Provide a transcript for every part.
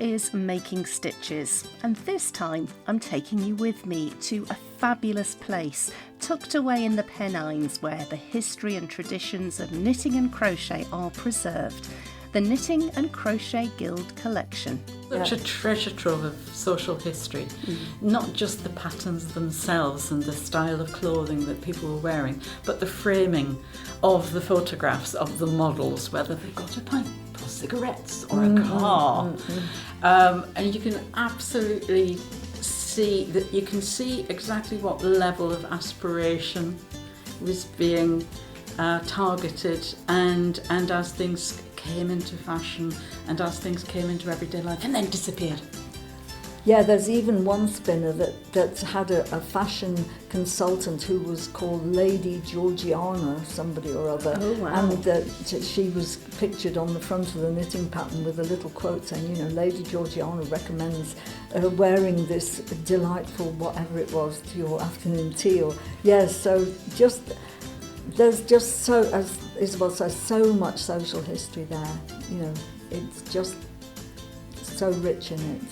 is Making Stitches, and this time I'm taking you with me to a fabulous place tucked away in the Pennines where the history and traditions of knitting and crochet are preserved. The Knitting and Crochet Guild collection. Such a treasure trove of social history, not just the patterns themselves and the style of clothing that people were wearing, but the framing of the photographs of the models, whether they've got a pipe or cigarettes or a car. And you can absolutely see that you can see exactly what level of aspiration was being targeted, and as things came into fashion and as things came into everyday life and then disappeared. Yeah, there's even one spinner that had a fashion consultant who was called Lady Georgiana, somebody or other. Oh, wow. And she was pictured on the front of the knitting pattern with a little quote saying, Lady Georgiana recommends wearing this delightful whatever it was to your afternoon tea. There's just so, as Isobel says, so much social history there. It's just so rich in it.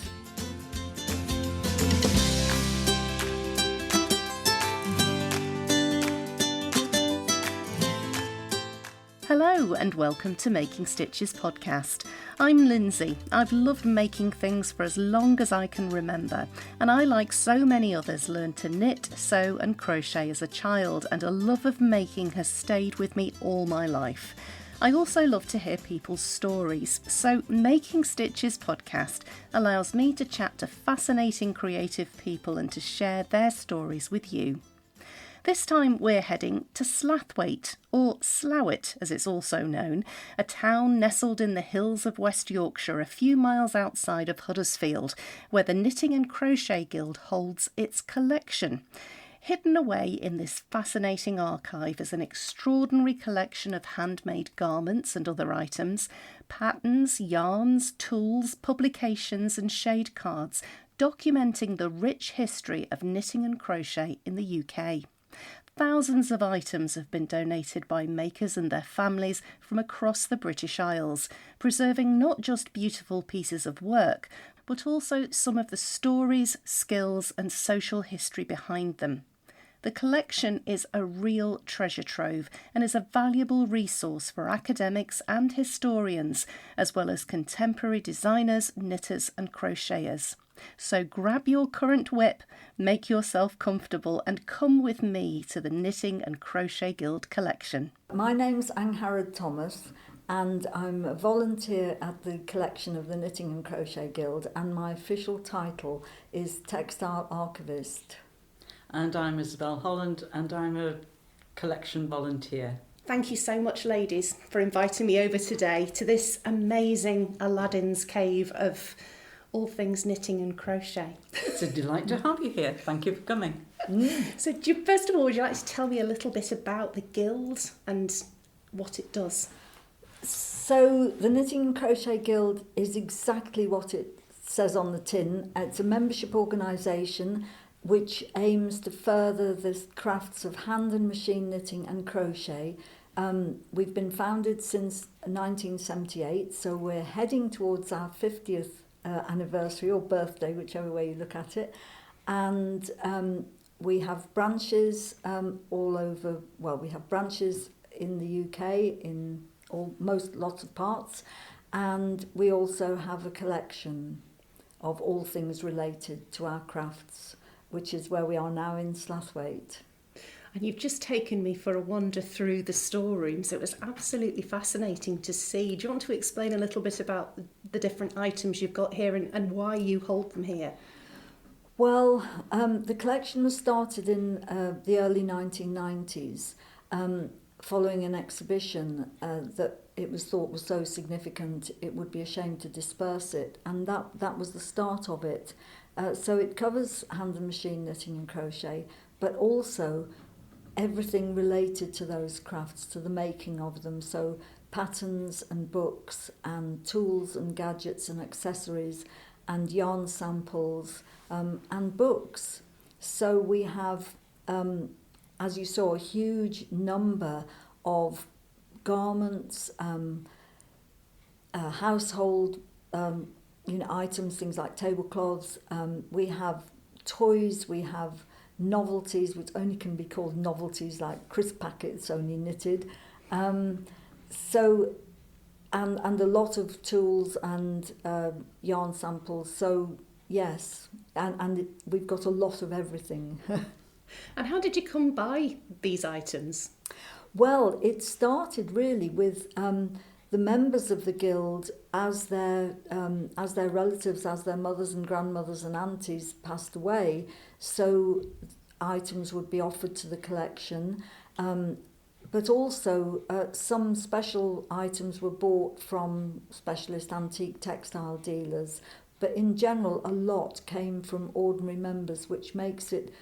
Hello and welcome to Making Stitches podcast. I'm Lindsay. I've loved making things for as long as I can remember, and I, like so many others, learned to knit, sew and crochet as a child, and a love of making has stayed with me all my life. I also love to hear people's stories, so Making Stitches podcast allows me to chat to fascinating creative people and to share their stories with you. This time we're heading to Slaithwaite, or Slaithwaite as it's also known, a town nestled in the hills of West Yorkshire a few miles outside of Huddersfield, where the Knitting and Crochet Guild holds its collection. Hidden away in this fascinating archive is an extraordinary collection of handmade garments and other items, patterns, yarns, tools, publications and shade cards, documenting the rich history of knitting and crochet in the UK. Thousands of items have been donated by makers and their families from across the British Isles, preserving not just beautiful pieces of work, but also some of the stories, skills and social history behind them. The collection is a real treasure trove and is a valuable resource for academics and historians, as well as contemporary designers, knitters and crocheters. So grab your current whip, make yourself comfortable and come with me to the Knitting and Crochet Guild collection. My name's Angharad Thomas and I'm a volunteer at the collection of the Knitting and Crochet Guild, and my official title is Textile Archivist. And I'm Isobel, Holland, and I'm a collection volunteer. Thank you so much, ladies, for inviting me over today to this amazing Aladdin's cave of all things knitting and crochet. It's a delight to have you here. Thank you for coming. So first of all, would you like to tell me a little bit about the Guild and what it does? So the Knitting and Crochet Guild is exactly what it says on the tin. It's a membership organisation which aims to further the crafts of hand and machine knitting and crochet. We've been founded since 1978, so we're heading towards our 50th anniversary or birthday, whichever way you look at it. And we have branches all over, we have branches in the UK, in lots of parts, and we also have a collection of all things related to our crafts, which is where we are now in Slaithwaite. And you've just taken me for a wander through the storerooms. It was absolutely fascinating to see. Do you want to explain a little bit about the different items you've got here and why you hold them here? Well, the collection was started in the early 1990s, following an exhibition that it was thought was so significant it would be a shame to disperse it, and that was the start of it. So it covers hand and machine knitting and crochet, but also everything related to those crafts, to the making of them. So patterns and books and tools and gadgets and accessories and yarn samples and books. So we have, as you saw, a huge number of garments, household items, things like tablecloths. We have toys, we have novelties, which only can be called novelties, like crisp packets, only knitted. So, and a lot of tools and yarn samples. So yes, and we've got a lot of everything. And how did you come by these items? Well, it started really with the members of the guild, as their relatives, as their mothers and grandmothers and aunties passed away. So items would be offered to the collection, but also some special items were bought from specialist antique textile dealers. But in general, a lot came from ordinary members, which makes it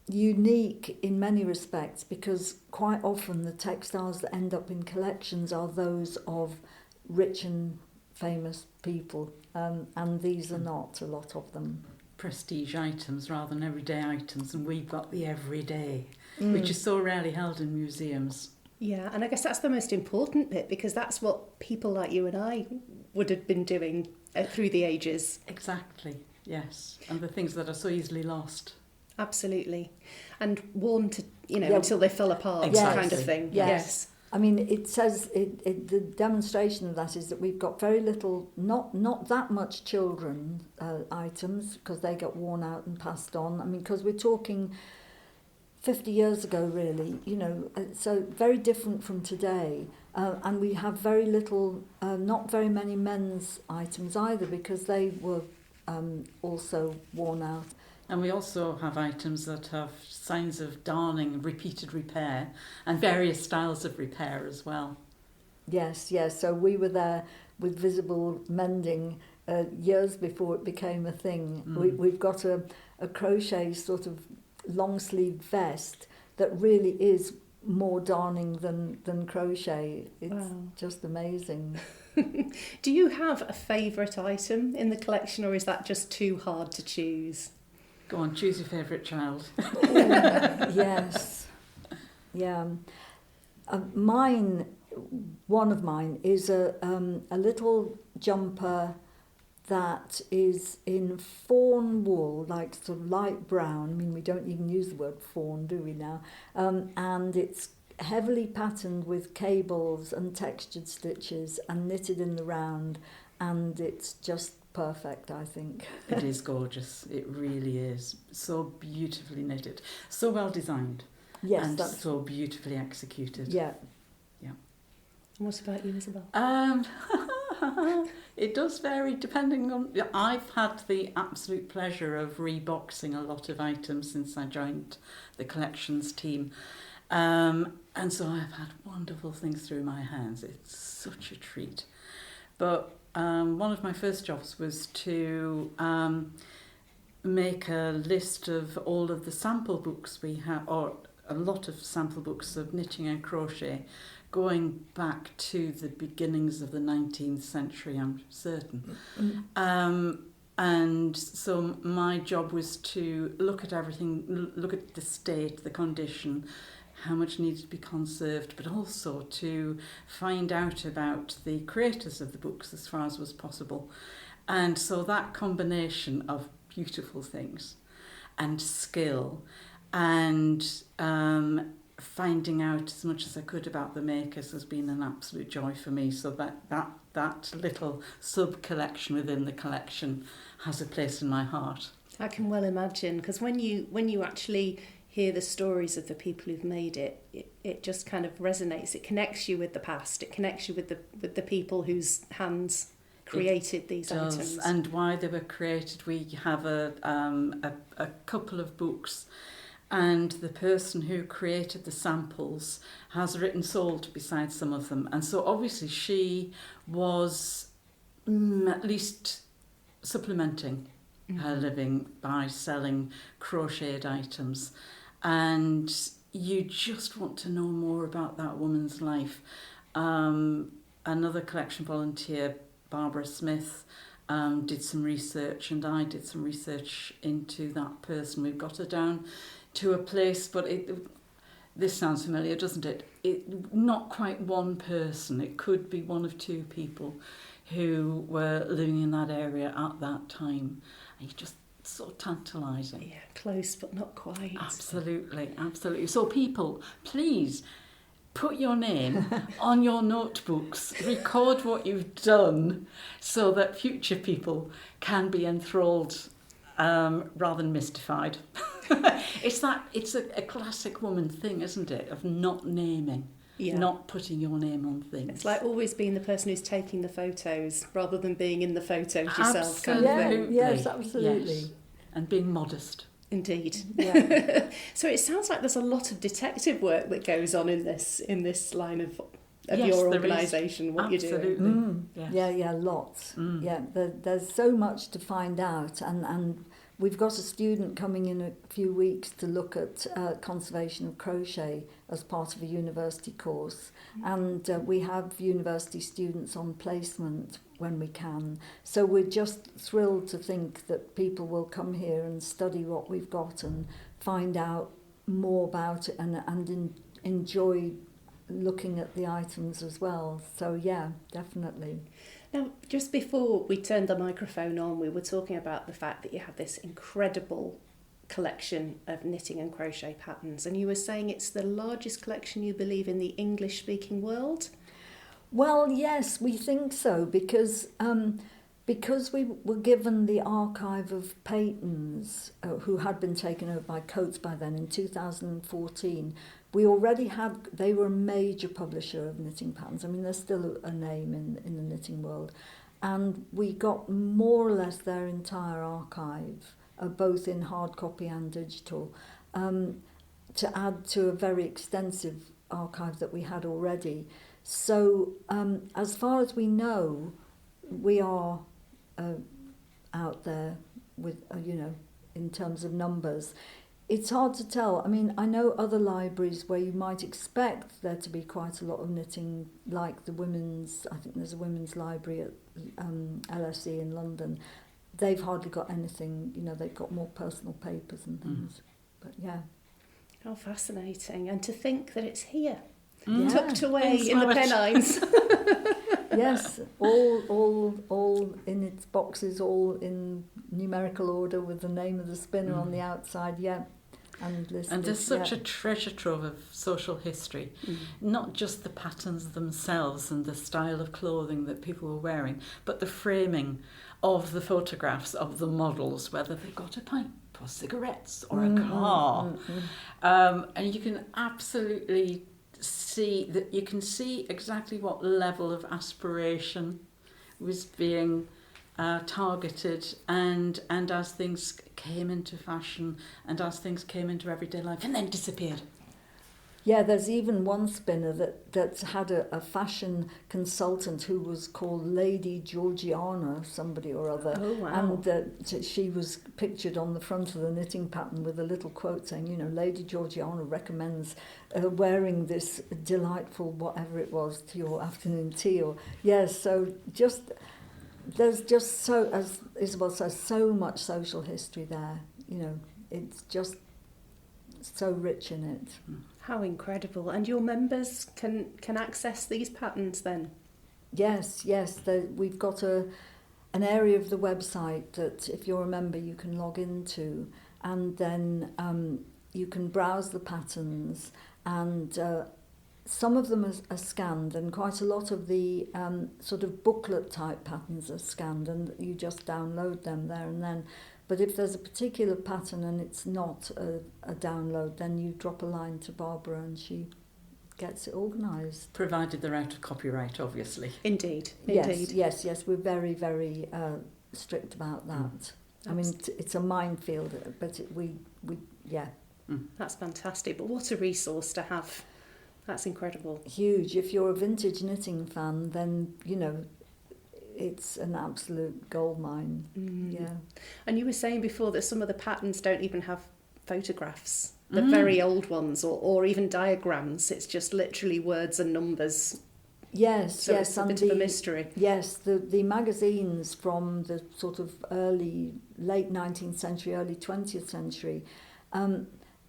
unique in many respects, because quite often the textiles that end up in collections are those of rich and famous people, and these are not, a lot of them. Prestige items rather than everyday items, and we've got the everyday, which is so rarely held in museums. Yeah, and I guess that's the most important bit, because that's what people like you and I would have been doing through the ages. Exactly, yes, and the things that are so easily lost. Absolutely. And worn to, until they fell apart, Exactly. kind of thing. Yes. I mean, it says, the demonstration of that is that we've got very little, not that much children items, because they get worn out and passed on. I mean, because we're talking 50 years ago, really, so very different from today. And we have very little, not very many men's items either, because they were also worn out. And we also have items that have signs of darning, repeated repair, and various styles of repair as well. Yes. So we were there with visible mending years before it became a thing. We've got a crochet sort of long-sleeved vest that really is more darning than crochet. It's just amazing. Do you have a favourite item in the collection, or is that just too hard to choose? Go on, choose your favourite child. Yes. Yeah. One of mine is a little jumper that is in fawn wool, like sort of light brown. I mean, we don't even use the word fawn, do we now? And it's heavily patterned with cables and textured stitches and knitted in the round, and it's just perfect, I think. It is gorgeous. It really is. So beautifully knitted. So well designed. Yes. And so beautifully executed. Yeah. Yeah. And what about you, Isobel? It does vary depending on... I've had the absolute pleasure of reboxing a lot of items since I joined the collections team. And so I've had wonderful things through my hands. It's such a treat. But one of my first jobs was to make a list of all of the sample books we have, or a lot of sample books of knitting and crochet, going back to the beginnings of the 19th century, I'm certain. And so my job was to look at everything, look at the state, the condition, how much needed to be conserved, but also to find out about the creators of the books as far as was possible. And so that combination of beautiful things and skill and finding out as much as I could about the makers has been an absolute joy for me. So that little sub-collection within the collection has a place in my heart. I can well imagine, because when you actually hear the stories of the people who've made it, it just kind of resonates. It connects you with the past. It connects you with the people whose hands created these items. And why they were created. We have a couple of books, and the person who created the samples has written sold beside some of them. And so obviously she was at least supplementing her living by selling crocheted items. And you just want to know more about that woman's life. Another collection volunteer, Barbara Smith, did some research, and I did some research into that person. We've got her down to a place, but this sounds familiar, doesn't it? Not quite one person. It could be one of two people who were living in that area at that time. And you just so tantalising. Yeah, close but not quite. Absolutely, absolutely. So people, please put your name on your notebooks, record what you've done so that future people can be enthralled rather than mystified. It's a classic woman thing, isn't it, of not naming. Yeah. Not putting your name on things. It's like always being the person who's taking the photos rather than being in the photos yourself. Absolutely. Kind of thing. Yes, absolutely. Yes. And being modest. Indeed. Yeah. So it sounds like there's a lot of detective work that goes on in this line of Yes, your there is. organisation, what you're doing. Absolutely. Yes. Yeah, lots. Mm. Yeah, there's so much to find out, and we've got a student coming in a few weeks to look at conservation of crochet as part of a university course, and we have university students on placement when we can. So we're just thrilled to think that people will come here and study what we've got and find out more about it and enjoy looking at the items as well. So yeah, definitely. Now, just before we turned the microphone on, we were talking about the fact that you have this incredible collection of knitting and crochet patterns, and you were saying it's the largest collection, you believe, in the English-speaking world? Well, yes, we think so, because we were given the archive of Peytons, who had been taken over by Coates by then in 2014. We already had, they were a major publisher of knitting patterns. I mean, they're still a name in the knitting world. And we got more or less their entire archive, both in hard copy and digital, to add to a very extensive archive that we had already. So as far as we know, we are out there with, in terms of numbers. It's hard to tell. I mean, I know other libraries where you might expect there to be quite a lot of knitting, like the women's, I think there's a women's library at LSE in London. They've hardly got anything, they've got more personal papers and things. But yeah. Oh, fascinating. And to think that it's here, Yeah. tucked away Thanks, in the Mabel. Pennines. Yes, all in its boxes, all in numerical order with the name of the spinner on the outside, yeah. And listed, And there's such a treasure trove of social history, not just the patterns themselves and the style of clothing that people were wearing, but the framing of the photographs of the models, whether they've got a pipe or cigarettes or a car. And you can absolutely see that, you can see exactly what level of aspiration was being targeted, and as things came into fashion and as things came into everyday life and then disappeared. Yeah, there's even one spinner that had a fashion consultant who was called Lady Georgiana, somebody or other. Oh, wow. And she was pictured on the front of the knitting pattern with a little quote saying, Lady Georgiana recommends wearing this delightful whatever it was to your afternoon tea. So there's just so, as Isobel says, so much social history there. It's just so rich in it. How incredible. And your members can access these patterns then? Yes. We've got an area of the website that if you're a member you can log into, and then you can browse the patterns, and some of them are scanned, and quite a lot of the sort of booklet type patterns are scanned, and you just download them there and then. But if there's a particular pattern and it's not a download, then you drop a line to Barbara and she gets it organised. Provided they're out of copyright, obviously. Indeed. Yes, we're very, very strict about that. I mean, it's a minefield, but we. That's fantastic. But what a resource to have. That's incredible. Huge. If you're a vintage knitting fan, then, it's an absolute goldmine. Yeah. And you were saying before that some of the patterns don't even have photographs, the very old ones, or even diagrams. It's just literally words and numbers. Yes, So it's a bit of a mystery. Yes, the magazines from the sort of late 19th century, early 20th century,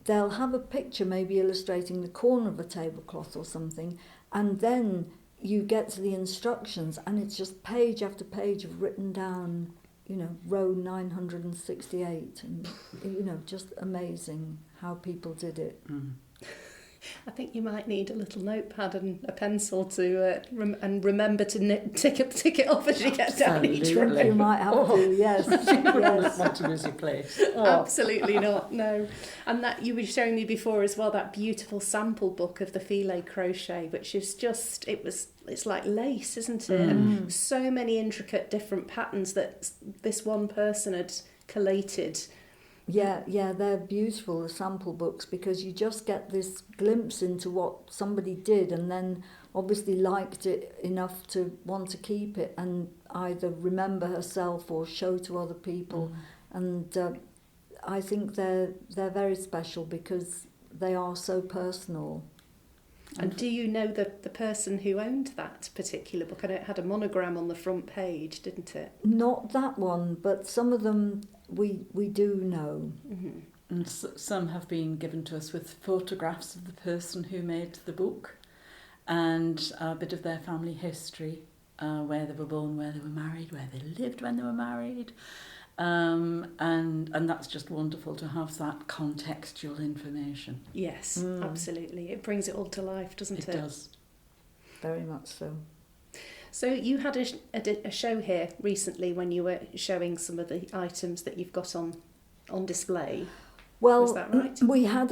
they'll have a picture maybe illustrating the corner of a tablecloth or something, and then you get to the instructions and it's just page after page of written down, row 968, and just amazing how people did it. I think you might need a little notepad and a pencil to remember to tick it off as you get down each row. You might have to, yes. Yes. Want to lose your place. Absolutely not, no. And that you were showing me before as well, that beautiful sample book of the filet crochet, which is just, it's like lace, isn't it? So many intricate different patterns that this one person had collated. Yeah, they're beautiful, the sample books, because you just get this glimpse into what somebody did and then obviously liked it enough to want to keep it and either remember herself or show to other people. And I think they're very special because they are so personal. And do you know the person who owned that particular book? I know it had a monogram on the front page, didn't it? Not that one, but some of them we do know. And some have been given to us with photographs of the person who made the book and a bit of their family history, where they were born, where they were married, where they lived when they were married. And that's just wonderful to have that contextual information. Yes, absolutely. It brings it all to life, doesn't it? It does. Very much so. So you had a show here recently when you were showing some of the items that you've got on display. Well, was that right? we had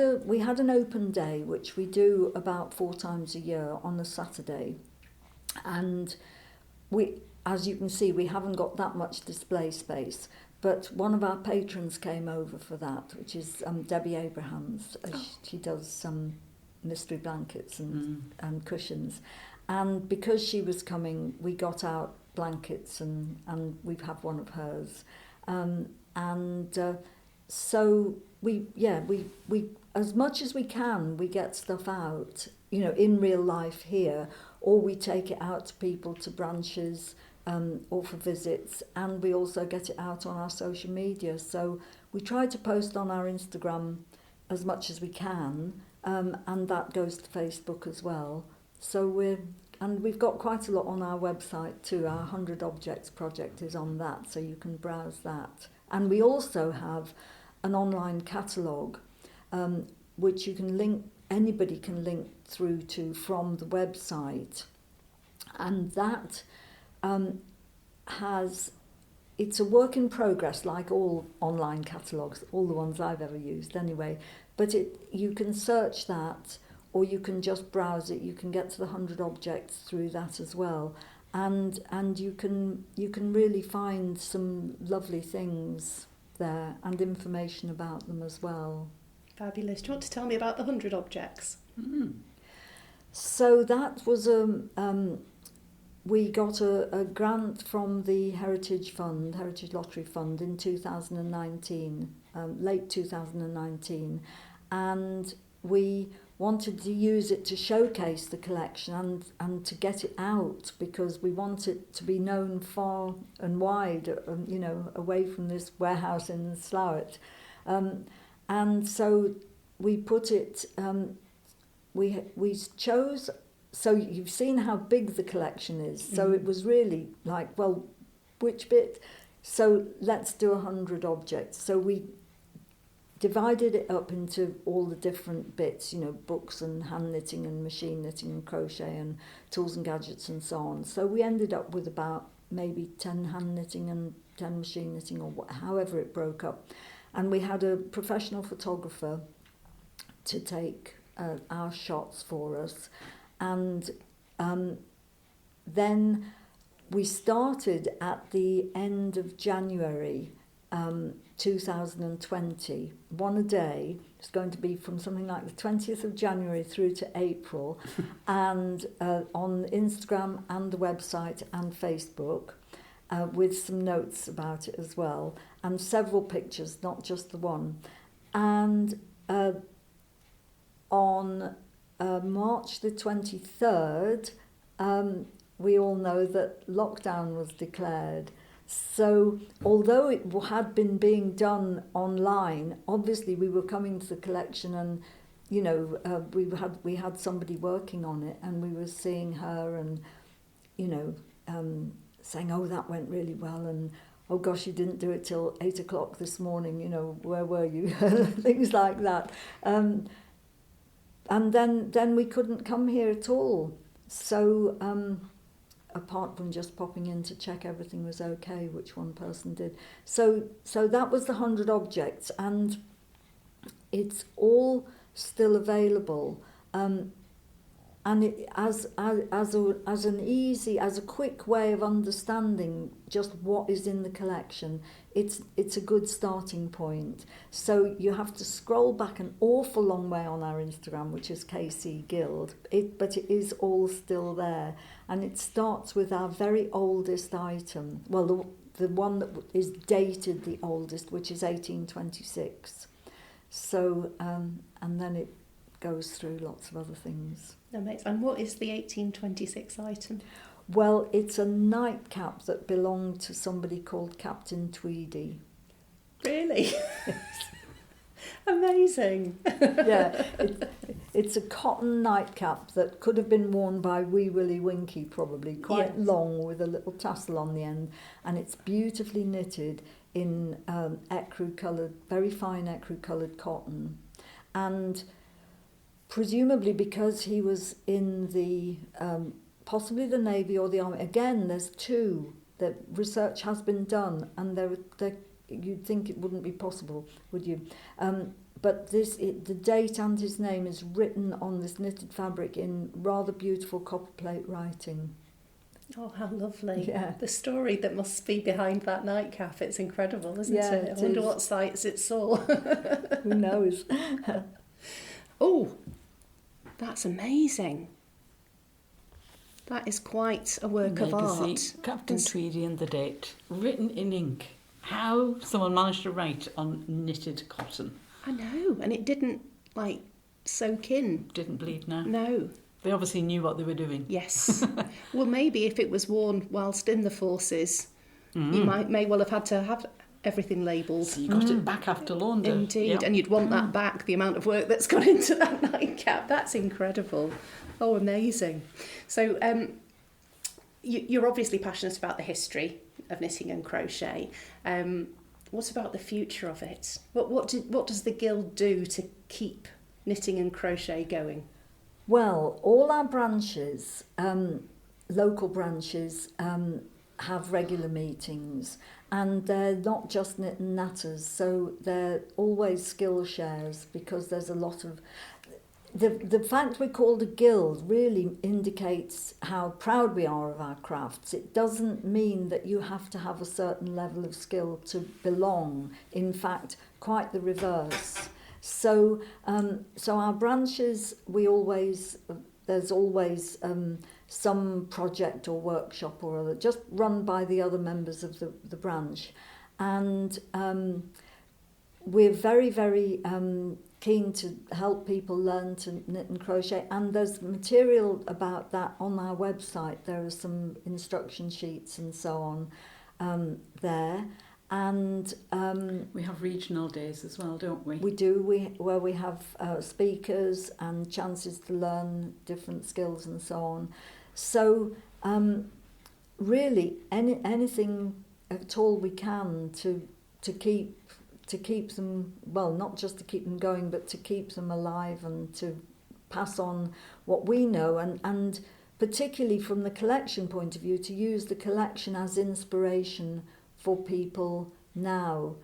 an open day, which we do about 4 times a year on a Saturday, and as you can see, we haven't got that much display space. But one of our patrons came over for that, which is Debbie Abrahams. She does some mystery blankets and cushions. And because she was coming, we got out blankets and we have one of hers. So we as much as we can, we get stuff out, in real life here, or we take it out to people, to branches, or for visits, and we also get it out on our social media. So we try to post on our Instagram as much as we can, and that goes to Facebook as well. So we've got quite a lot on our website too. Our 100 Objects project is on that, so you can browse that. And we also have an online catalogue, which you can link. Anybody can link through to from the website, and that it's a work in progress, like all online catalogues, all the ones I've ever used anyway. But you can search that, or you can just browse it. You can get to the 100 Objects through that as well, and you can really find some lovely things there and information about them as well. Fabulous. Do you want to tell me about the 100 Objects? So that was we got a grant from the Heritage Lottery Fund in 2019, late 2019, and we wanted to use it to showcase the collection and to get it out, because we want it to be known far and wide, away from this warehouse in Slaithwaite. And so we put it, we chose, so you've seen how big the collection is. So it was really like, well, which bit? So let's do 100 objects. So we divided it up into all the different bits, books and hand knitting and machine knitting and crochet and tools and gadgets and so on. So we ended up with about maybe 10 hand knitting and 10 machine knitting, or however it broke up. And we had a professional photographer to take our shots for us. And then we started at the end of January 2020, one a day. It's going to be from something like the 20th of January through to April, and on Instagram and the website and Facebook, with some notes about it as well, and several pictures, not just the one. And on March the 23rd, we all know that lockdown was declared. So although it had been being done online, obviously we were coming to the collection, and we had somebody working on it, and we were seeing her, and saying, oh, that went really well, and oh gosh, you didn't do it till 8 o'clock this morning, where were you? Things like that. And then we couldn't come here at all. So apart from just popping in to check everything was okay, which one person did. So that was the 100 objects, and it's all still available. And it, as a quick way of understanding just what is in the collection, it's a good starting point. So you have to scroll back an awful long way on our Instagram, which is KC Guild, but it is all still there. And it starts with our very oldest item, well, the one that is dated the oldest, which is 1826. So, and then it goes through lots of other things. Amazing. And what is the 1826 item? Well, it's a nightcap that belonged to somebody called Captain Tweedy. Really? Amazing. Yeah, it's a cotton nightcap that could have been worn by Wee Willie Winkie, probably, quite long with a little tassel on the end, and it's beautifully knitted in ecru coloured, very fine ecru coloured cotton, and presumably because he was in the possibly the Navy or the Army. Again, there's two that research has been done, and you'd think it wouldn't be possible, would you? But the date and his name is written on this knitted fabric in rather beautiful copperplate writing. Oh, how lovely. Yeah. The story that must be behind that nightcap, it's incredible, isn't Yeah, it? I wonder what sights it saw. Who knows? Oh, that's amazing. That is quite a work of art. Captain Tweedy and the date, written in ink. How someone managed to write on knitted cotton. I know, and it didn't, soak in. Didn't bleed now. No. They obviously knew what they were doing. Yes. Well, maybe if it was worn whilst in the forces, you may well have had to have everything labelled. So you got it back after launder. Indeed, Yep. and you'd want that back, the amount of work that's gone into that nightcap. That's incredible. Oh, amazing. So you're obviously passionate about the history of knitting and crochet. What about the future of it? What does the Guild do to keep knitting and crochet going? Well, all our branches, local branches, have regular meetings, and they're not just knit and natters, so they're always skill shares, because there's a lot of... The fact we're called a guild really indicates how proud we are of our crafts. It doesn't mean that you have to have a certain level of skill to belong. In fact, quite the reverse. So our branches, there's always some project or workshop or other, just run by the other members of the branch. And we're very, very keen to help people learn to knit and crochet, and there's material about that on our website. There are some instruction sheets and so on there. And we have regional days as well, don't we? We do, where we have speakers and chances to learn different skills and so on. So really anything at all we can to keep them, well, not just to keep them going, but to keep them alive and to pass on what we know, and particularly from the collection point of view, to use the collection as inspiration for people now,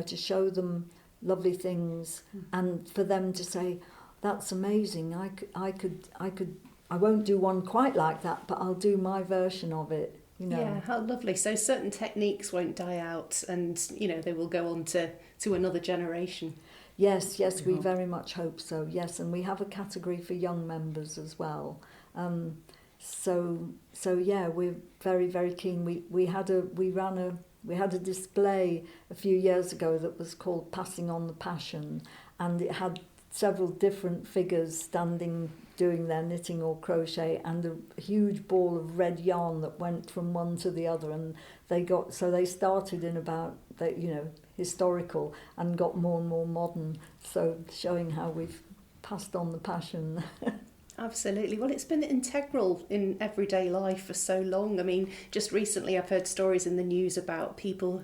to show them lovely things, and for them to say, that's amazing, I won't do one quite like that, but I'll do my version of it. Yeah, how lovely. So certain techniques won't die out, and they will go on to another generation. Yes, we very much hope so. Yes, and we have a category for young members as well. So yeah, we're very, very keen. We had a display a few years ago that was called Passing on the Passion, and it had several different figures standing doing their knitting or crochet, and a huge ball of red yarn that went from one to the other, and they started in about historical and got more and more modern, so showing how we've passed on the passion. Absolutely. Well, it's been integral in everyday life for so long. I mean, just recently I've heard stories in the news about people,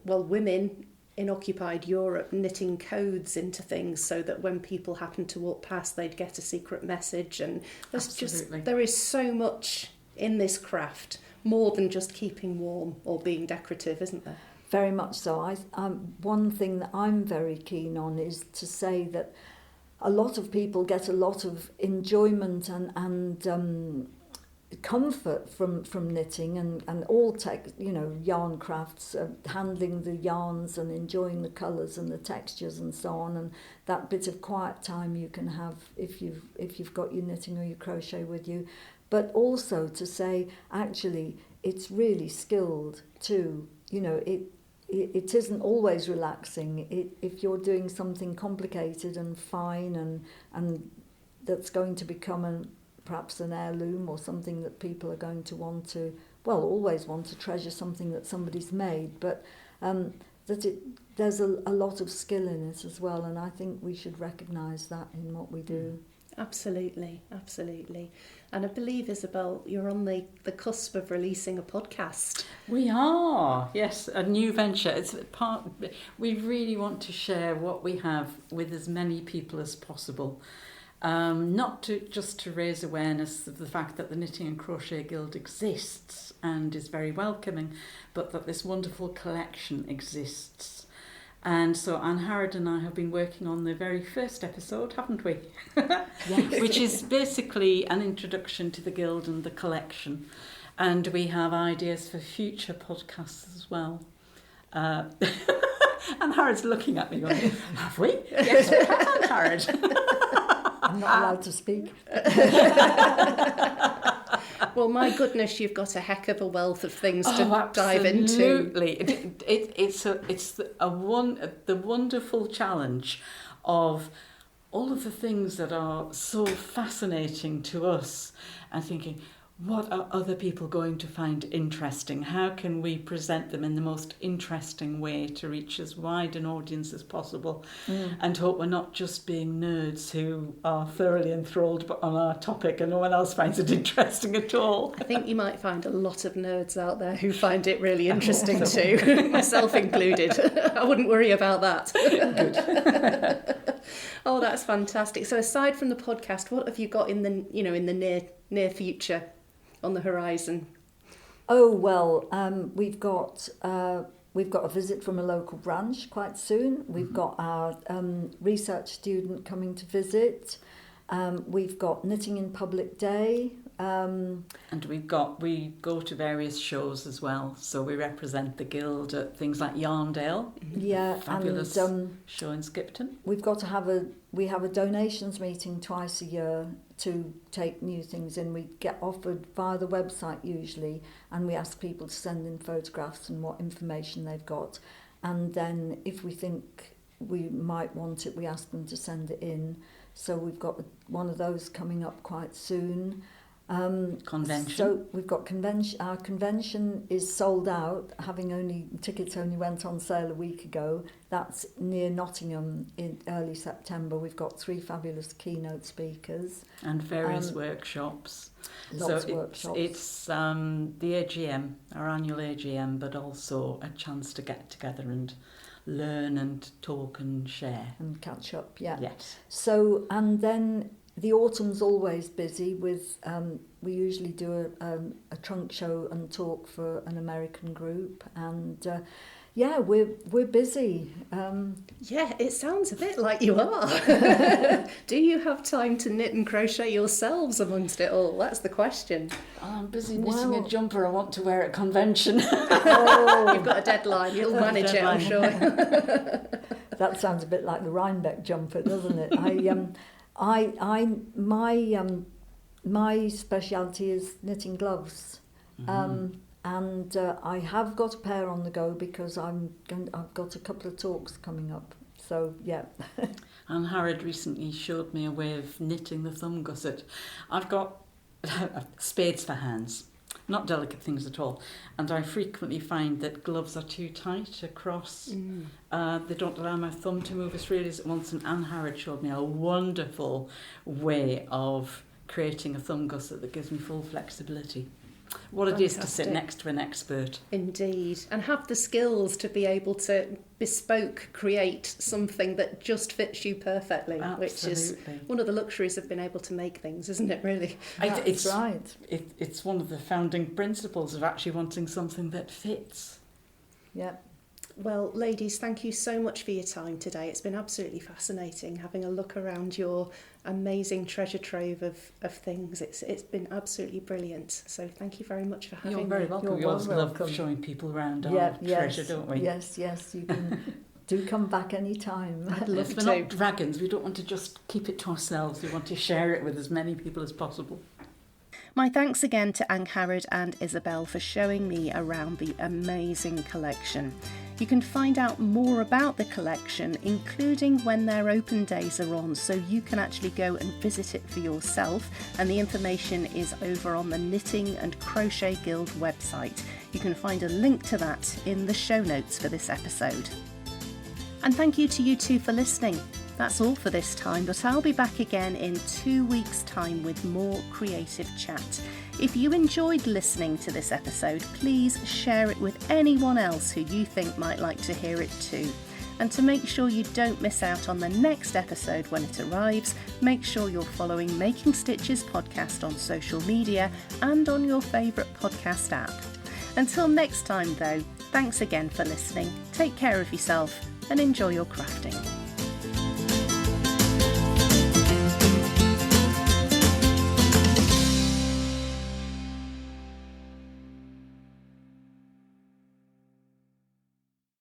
women in occupied Europe knitting codes into things so that when people happened to walk past, they'd get a secret message. And there is so much in this craft, more than just keeping warm or being decorative, isn't there? Very much so. One thing that I'm very keen on is to say that a lot of people get a lot of enjoyment and comfort from knitting and all yarn crafts, handling the yarns and enjoying the colours and the textures and so on, and that bit of quiet time you can have if you've got your knitting or your crochet with you. But also to say, actually, it's really skilled too. It isn't always relaxing. If you're doing something complicated and fine and that's going to become perhaps an heirloom or something that people are going to always want to treasure something that somebody's made, but there's a lot of skill in it as well, and I think we should recognise that in what we do. Absolutely, absolutely. And I believe, Isobel, you're on the cusp of releasing a podcast. We are, yes, a new venture. We really want to share what we have with as many people as possible. Not just to raise awareness of the fact that the Knitting and Crochet Guild exists and is very welcoming, but that this wonderful collection exists. And so Angharad and I have been working on the very first episode, haven't we? Yes. Which is basically an introduction to the Guild and the collection. And we have ideas for future podcasts as well. Angharad's looking at me going, have we? Yes, we have, Angharad. I'm not allowed to speak. Well, my goodness, you've got a heck of a wealth of things to dive into. Absolutely. It's the wonderful challenge of all of the things that are so fascinating to us and thinking, what are other people going to find interesting? How can we present them in the most interesting way to reach as wide an audience as possible and hope we're not just being nerds who are thoroughly enthralled on our topic and no one else finds it interesting at all? I think you might find a lot of nerds out there who find it really interesting too, myself included. I wouldn't worry about that. Good. Oh, that's fantastic. So aside from the podcast, what have you got in the near future? On the horizon? Oh well, we've got a visit from a local branch quite soon. We've got our research student coming to visit. We've got Knitting in Public Day. And we go to various shows as well. So we represent the Guild at things like Yarndale. Yeah, fabulous show in Skipton. We have a donations meeting twice a year to take new things in. We get offered via the website usually, and we ask people to send in photographs and what information they've got. And then if we think we might want it, we ask them to send it in. So we've got one of those coming up quite soon. Convention. So we've got convention. Our convention is sold out, tickets only went on sale a week ago. That's near Nottingham in early September. We've got 3 fabulous keynote speakers. And various workshops. Lots of workshops. It's the AGM, our annual AGM, but also a chance to get together and learn and talk and share. And catch up, yeah. Yes. So, and then the autumn's always busy with, we usually do a trunk show and talk for an American group, and we're busy. Yeah, it sounds a bit like you are. Do you have time to knit and crochet yourselves amongst it all? That's the question. I'm busy knitting a jumper I want to wear at convention. Oh, you've got a deadline. You'll manage it, I'm sure. That sounds a bit like the Rhinebeck jumper, doesn't it? My speciality is knitting gloves, and I have got a pair on the go because I've got a couple of talks coming up. So yeah. Angharad recently showed me a way of knitting the thumb gusset. I've got spades for hands. not delicate things at all. And I frequently find that gloves are too tight across. They don't allow my thumb to move as freely as it wants. And Angharad showed me a wonderful way of creating a thumb gusset that gives me full flexibility. What it is to sit next to an expert. Indeed, and have the skills to be able to bespoke create something that just fits you perfectly. Absolutely. Which is one of the luxuries of being able to make things, isn't it, really? That's right. It's one of the founding principles of actually wanting something that fits. Yeah. Well, ladies, thank you so much for your time today. It's been absolutely fascinating having a look around your amazing treasure trove of things. It's been absolutely brilliant. So thank you very much for having me. You're very welcome. We always love showing people around our treasure, don't we? Yes, you can do come back any time. I'd love to. We're not dragons. We don't want to just keep it to ourselves. We want to share it with as many people as possible. My thanks again to Angharad and Isobel for showing me around the amazing collection. You can find out more about the collection, including when their open days are on, so you can actually go and visit it for yourself, and the information is over on the Knitting and Crochet Guild website. You can find a link to that in the show notes for this episode. And thank you to you two for listening. That's all for this time, but I'll be back again in 2 weeks' time with more creative chat. If you enjoyed listening to this episode, please share it with anyone else who you think might like to hear it too. And to make sure you don't miss out on the next episode when it arrives, make sure you're following Making Stitches podcast on social media and on your favourite podcast app. Until next time though, thanks again for listening, take care of yourself and enjoy your crafting.